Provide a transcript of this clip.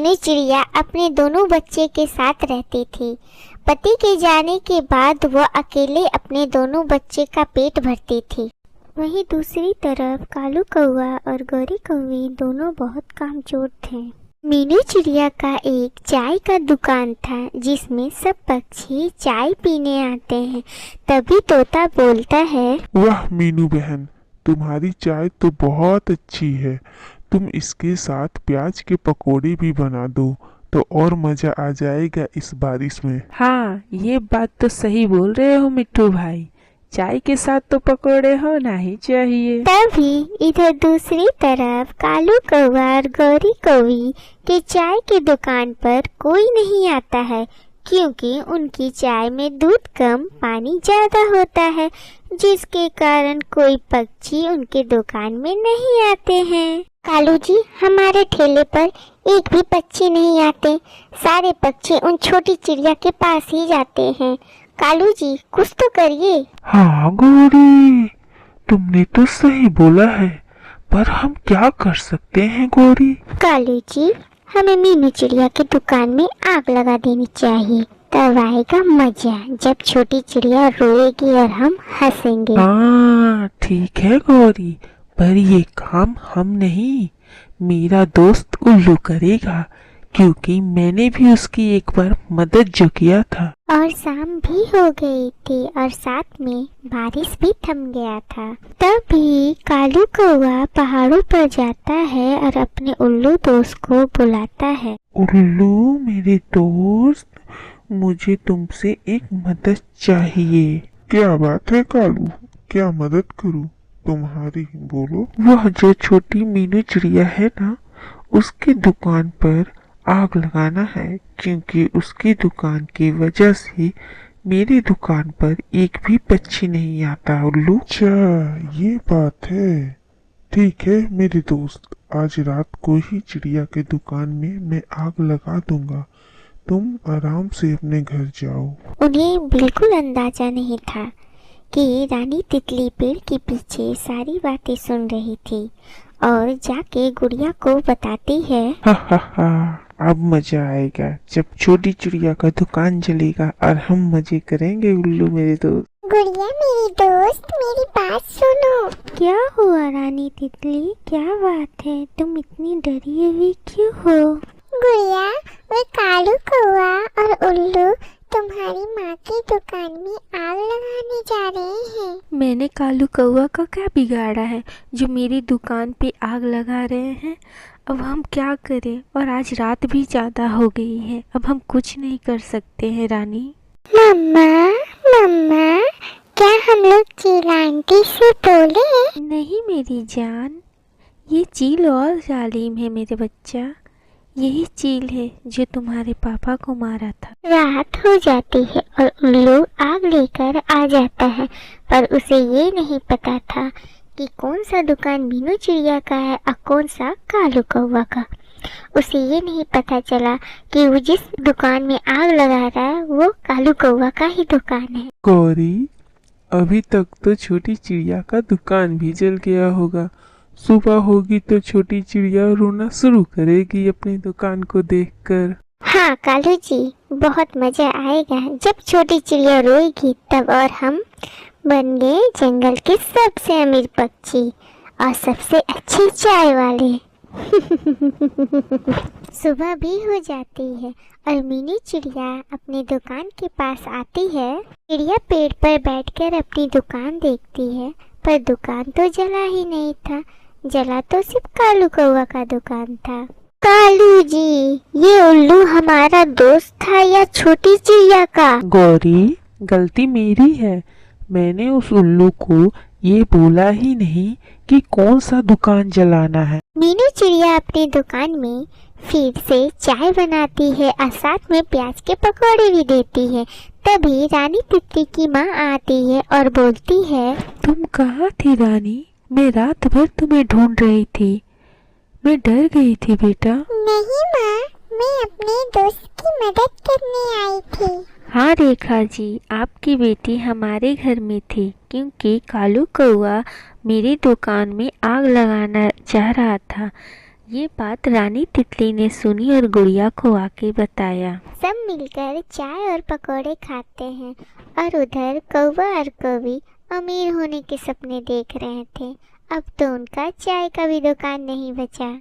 मीनू चिड़िया अपने दोनों बच्चे के साथ रहती थी। पति के जाने के बाद वह अकेले अपने दोनों बच्चे का पेट भरती थी। वहीं दूसरी तरफ कालू कौआ और गौरी कौवी दोनों बहुत कामचोर थे। मीनू चिड़िया का एक चाय का दुकान था जिसमें सब पक्षी चाय पीने आते हैं। तभी तोता बोलता है, वाह मीनू बहन, तुम्हारी चाय तो बहुत अच्छी है। तुम इसके साथ प्याज के पकोड़े भी बना दो तो और मजा आ जाएगा इस बारिश में। हाँ, ये बात तो सही बोल रहे हो मिट्टू भाई, चाय के साथ तो पकोड़े होना ही चाहिए। तभी इधर दूसरी तरफ कालू कौवा और गौरी कौवी के चाय की दुकान पर कोई नहीं आता है, क्योंकि उनकी चाय में दूध कम पानी ज्यादा होता है, जिसके कारण कोई पक्षी उनके दुकान में नहीं आते हैं। कालू जी, हमारे ठेले पर एक भी पक्षी नहीं आते। सारे पक्षी उन छोटी चिड़िया के पास ही जाते हैं। कालू जी, कुछ तो करिए। हाँ गौरी, तुमने तो सही बोला है, पर हम क्या कर सकते हैं गौरी? कालू जी, हमें मीनू चिड़िया की दुकान में आग लगा देनी चाहिए, तब आएगा मजा, जब छोटी चिड़िया रोएगी और हम हंसेंगे। हाँ ठीक है गौरी, पर ये काम हम नहीं, मेरा दोस्त उल्लू करेगा, क्योंकि मैंने भी उसकी एक बार मदद जो किया था। और शाम भी हो गई थी और साथ में बारिश भी थम गया था। तभी कालू कौवा पहाड़ों पर जाता है और अपने उल्लू दोस्त को बुलाता है। उल्लू मेरे दोस्त, मुझे तुमसे एक मदद चाहिए। क्या बात है कालू, क्या मदद करूं तुम्हारी, बोलो। वह जो छोटी मीनू चिड़िया है ना, उसकी दुकान पर आग लगाना है, क्योंकि उसकी दुकान की वजह से मेरी दुकान पर एक भी पक्षी नहीं आता। उल्लू, अच्छा ये बात है, ठीक है मेरे दोस्त, आज रात को ही चिड़िया के दुकान में मैं आग लगा दूंगा, तुम आराम से अपने घर जाओ। उन्हें बिल्कुल अंदाजा नहीं था कि रानी तितली पेड़ के पीछे सारी बातें सुन रही थी और जाके गुड़िया को बताती है। हा हा हा, अब मजा आएगा जब छोटी चिड़िया का दुकान जलेगा और हम मजे करेंगे। उल्लू मेरे दोस्त। गुड़िया मेरी दोस्त, मेरी बात सुनो। क्या हुआ रानी तितली, क्या बात है, तुम इतनी डरी हुई क्यों हो? गुड़िया, वे कालू कौवा और उल्लू तुम्हारी माँ की दुकान में आग लगाने जा रहे हैं। मैंने कालू कौवा का क्या बिगाड़ा है जो मेरी दुकान पे आग लगा रहे हैं? अब हम क्या करें, और आज रात भी ज़्यादा हो गई है, अब हम कुछ नहीं कर सकते हैं रानी। मम्मा, मम्मा, क्या हम लोग चील आंटी से बोले? नहीं मेरी जान, ये चील और जालिम है मेरे बच्चा, यही चील है जो तुम्हारे पापा को मारा था। रात हो जाती है और उल्लू आग लेकर आ जाता है, पर उसे ये नहीं पता था कि कौन सा दुकान मीनू चिड़िया का है और कौन सा कालू कौवा का। उसे ये नहीं पता चला कि वो जिस दुकान में आग लगा रहा है वो कालू कौवा का ही दुकान है। गौरी, अभी तक तो छोटी चिड़िया का दुकान भी जल गया होगा, सुबह होगी तो छोटी चिड़िया रोना शुरू करेगी अपनी दुकान को देखकर। हाँ कालू जी, बहुत मजा आएगा जब छोटी चिड़िया रोएगी तब, और हम बन गए जंगल के सबसे अमीर पक्षी और सबसे अच्छे चाय वाले। सुबह भी हो जाती है और मीनू चिड़िया अपनी दुकान के पास आती है। चिड़िया पेड़ पर बैठकर अपनी दुकान देखती है, पर दुकान तो जला ही नहीं था, जला तो सिर्फ कालू कौवा का दुकान था। कालू जी, ये उल्लू हमारा दोस्त था या छोटी चिड़िया का? गौरी, गलती मेरी है, मैंने उस उल्लू को ये बोला ही नहीं कि कौन सा दुकान जलाना है। मीनू चिड़िया अपनी दुकान में फिर से चाय बनाती है और साथ में प्याज के पकौड़े भी देती है। तभी रानी तितली की माँ आती है और बोलती है, तुम कहाँ थी रानी, मैं रात भर तुम्हें ढूंढ रही थी, मैं डर गई थी बेटा। नहीं माँ, मैं अपने दोस्त की मदद करने आई थी। हाँ रेखा जी, आपकी बेटी हमारे घर में थी, क्योंकि कालू कौवा मेरी दुकान में आग लगाना चाह रहा था, ये बात रानी तितली ने सुनी और गुड़िया को आके बताया। सब मिलकर चाय और पकौड़े खाते हैं और उधर कौवा और कौवी अमीर होने के सपने देख रहे थे। अब तो उनका चाय का भी दुकान नहीं बचा।